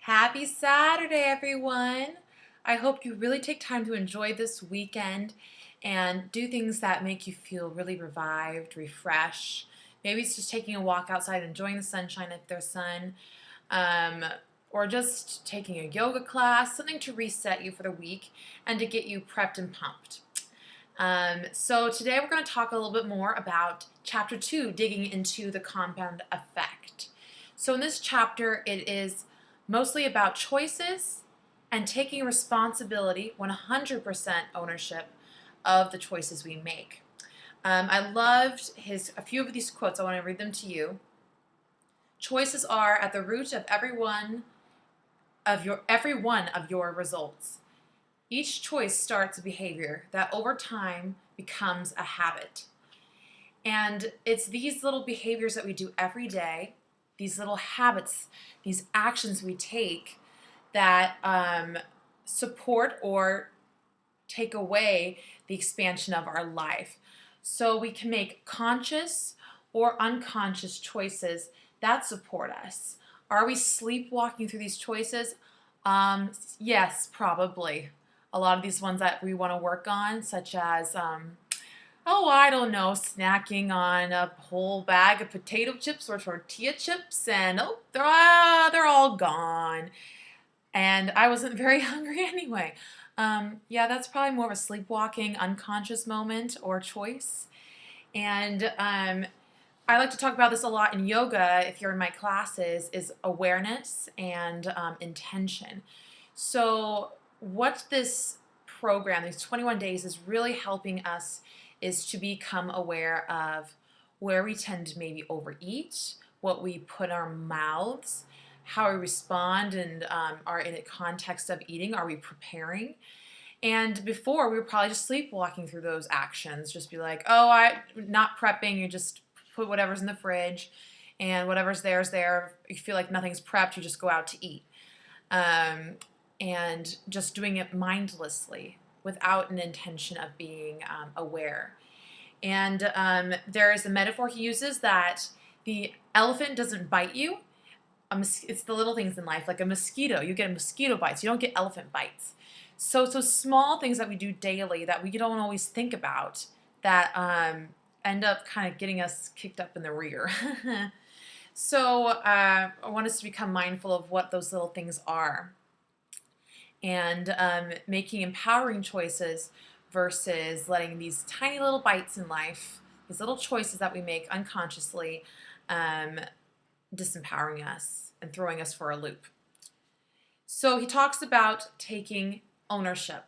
Happy Saturday, everyone. I hope you really take time to enjoy this weekend and do things that make you feel really revived, refreshed. Maybe it's just taking a walk outside, enjoying the sunshine if there's sun, um, or just taking a yoga class, something to reset you for the week and to get you prepped and pumped. So today we're going to talk a little bit more about Chapter 2, digging into the compound effect. So in this chapter, it is mostly about choices and taking responsibility, 100% ownership of the choices we make. I loved a few of these quotes. I want to read them to you. Choices are at the root of every one of your results. Each choice starts a behavior that over time becomes a habit. And it's these little behaviors that we do every day, these little habits, these actions we take that support or take away the expansion of our life. So we can make conscious or unconscious choices that support us. Are we sleepwalking through these choices? Yes, probably. A lot of these ones that we want to work on, such as I don't know, snacking on a whole bag of potato chips or tortilla chips, and they're all gone. And I wasn't very hungry anyway. Yeah, that's probably more of a sleepwalking, unconscious moment or choice. And I like to talk about this a lot in yoga, if you're in my classes, is awareness and intention. So what this program, these 21 days, is really helping us is to become aware of where we tend to maybe overeat, what we put in our mouths, how we respond and are in a context of eating. Are we preparing? And before, we were probably just sleepwalking through those actions. Just be like, I'm not prepping. You just put whatever's in the fridge, and whatever's there is there. If you feel like nothing's prepped, you just go out to eat. And just doing it mindlessly without an intention of being aware. And there is a metaphor he uses that the elephant doesn't bite you. It's the little things in life, like a mosquito. You get mosquito bites. You don't get elephant bites. So small things that we do daily that we don't always think about that end up kind of getting us kicked up in the rear. So I want us to become mindful of what those little things are and making empowering choices versus letting these tiny little bites in life, these little choices that we make unconsciously, disempowering us and throwing us for a loop. So he talks about taking ownership,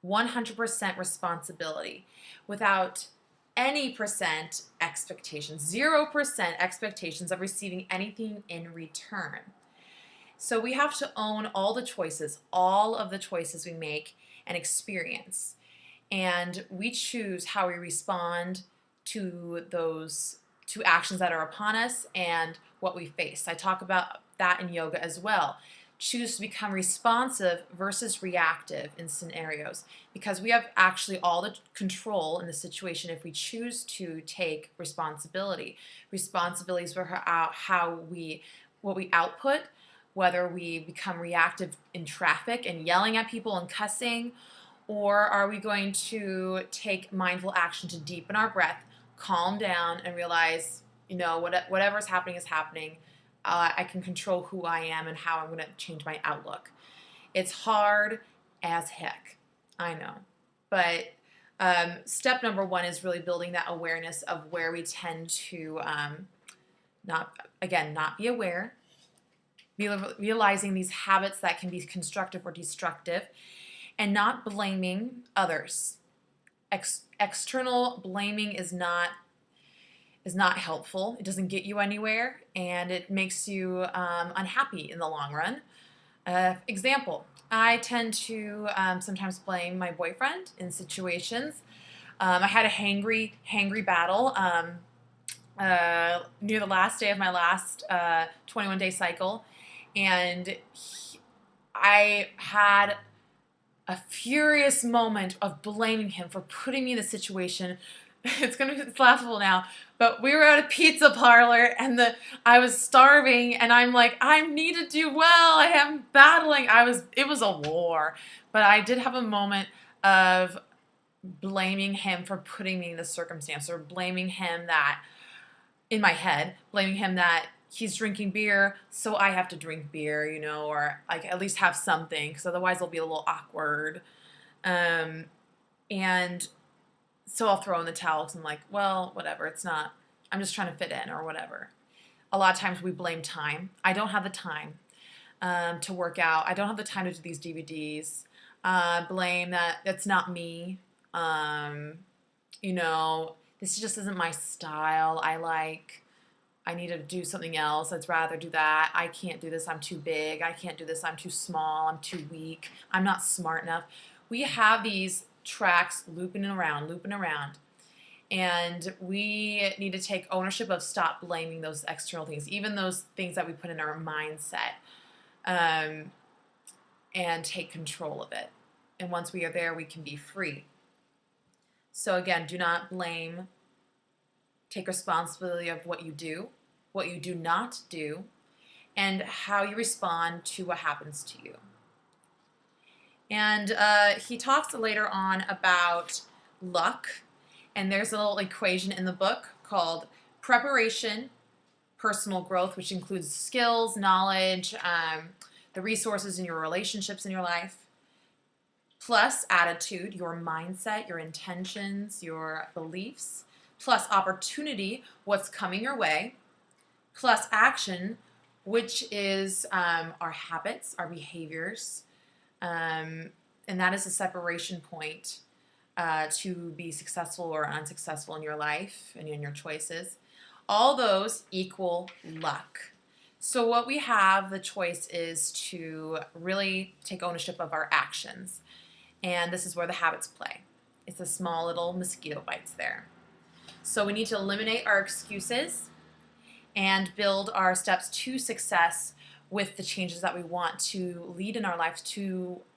100% responsibility, without any percent expectations, 0% expectations of receiving anything in return. So we have to own all the choices, all of the choices we make and experience. And we choose how we respond to those two actions that are upon us and what we face. I talk about that in yoga as well. Choose to become responsive versus reactive in scenarios, because we have actually all the control in the situation if we choose to take responsibility. Responsibilities for what we output, whether we become reactive in traffic and yelling at people and cussing, or are we going to take mindful action to deepen our breath, calm down, and realize, whatever's happening is happening. I can control who I am and how I'm going to change my outlook. It's hard as heck, I know. But step number one is really building that awareness of where we tend to not be aware, realizing these habits that can be constructive or destructive, and not blaming others. External blaming is not helpful. It doesn't get you anywhere, and it makes you unhappy in the long run. Example, I tend to sometimes blame my boyfriend in situations. I had a hangry battle near the last day of my last 21-day cycle, and I had a furious moment of blaming him for putting me in the situation. It's laughable now, but we were at a pizza parlor and I was starving, and I'm like, I need to do well. I I'm battling. It was a war. But I did have a moment of blaming him for putting me in this circumstance, or blaming him that, in my head, blaming him that he's drinking beer, so I have to drink beer, or like at least have something, because otherwise it'll be a little awkward. And so I'll throw in the towels and like, well, whatever, it's not, I'm just trying to fit in or whatever. A lot of times we blame time. I don't have the time to work out. I don't have the time to do these DVDs. Blame that it's not me. This just isn't my style. I need to do something else. I'd rather do that. I can't do this. I'm too big. I can't do this. I'm too small. I'm too weak. I'm not smart enough. We have these tracks looping around. And we need to take ownership of stop blaming those external things, even those things that we put in our mindset, and take control of it. And once we are there, we can be free. So again, do not blame. Take responsibility of what you do not do, and how you respond to what happens to you. And he talks later on about luck. And there's a little equation in the book called preparation, personal growth, which includes skills, knowledge, the resources in your relationships in your life, plus attitude, your mindset, your intentions, your beliefs, plus opportunity, what's coming your way, plus action, which is our habits, our behaviors, and that is a separation point to be successful or unsuccessful in your life and in your choices. All those equal luck. So what we have, the choice is to really take ownership of our actions. And this is where the habits play. It's the small little mosquito bites there. So we need to eliminate our excuses and build our steps to success with the changes that we want to lead in our lives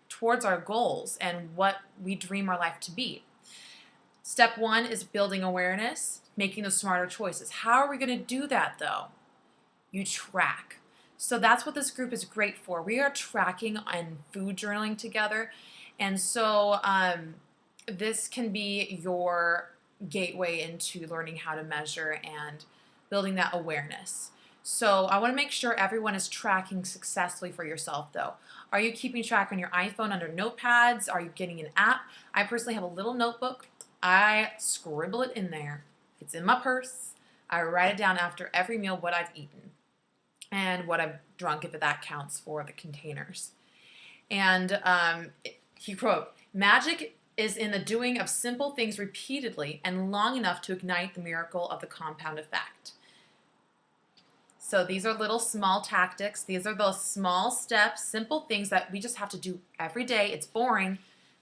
towards our goals and what we dream our life to be. Step 1 is building awareness, making those smarter choices. How are we going to do that though? You track. So that's what this group is great for. We are tracking and food journaling together. And so this can be your gateway into learning how to measure and building that awareness. So I want to make sure everyone is tracking successfully for yourself though. Are you keeping track on your iPhone under notepads? Are you getting an app? I personally have a little notebook. I scribble it in there. It's in my purse. I write it down after every meal what I've eaten and what I've drunk, if that counts for the containers. And he wrote, "Magic is in the doing of simple things repeatedly and long enough to ignite the miracle of the compound effect." So these are little small tactics. These are those small steps, simple things that we just have to do every day. It's boring,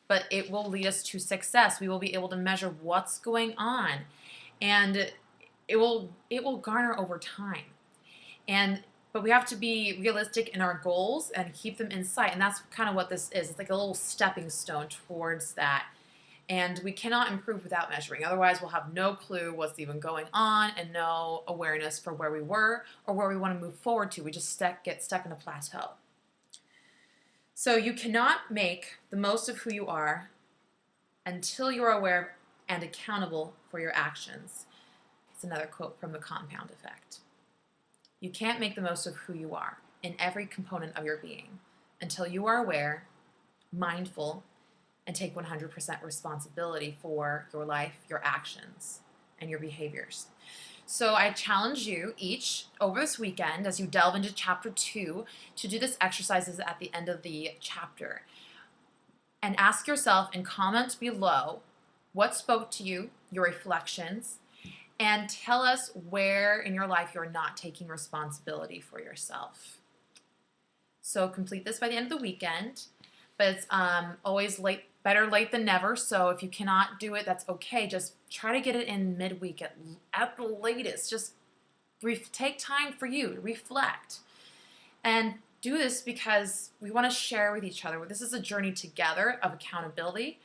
but it will lead us to success. We will be able to measure what's going on, and it will garner over time. But we have to be realistic in our goals and keep them in sight. And that's kind of what this is. It's like a little stepping stone towards that. And we cannot improve without measuring. Otherwise, we'll have no clue what's even going on and no awareness for where we were or where we want to move forward to. We just get stuck in a plateau. So you cannot make the most of who you are until you are aware and accountable for your actions. It's another quote from the compound effect. You can't make the most of who you are in every component of your being until you are aware, mindful, and take 100% responsibility for your life, your actions, and your behaviors. So I challenge you each over this weekend as you delve into Chapter 2 to do this exercises at the end of the chapter. And ask yourself and comment below what spoke to you, your reflections, and tell us where in your life you're not taking responsibility for yourself. So complete this by the end of the weekend, but it's always better late than never. So if you cannot do it, that's okay. Just try to get it in midweek at the latest. Just take time for you to reflect and do this because we want to share with each other. This is a journey together of accountability.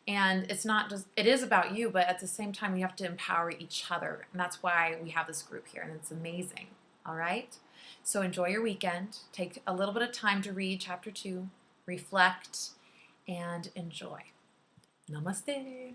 And it's not just, it is about you, but at the same time, we have to empower each other. And that's why we have this group here, and it's amazing. All right? So enjoy your weekend. Take a little bit of time to read Chapter 2, reflect, and enjoy. Namaste.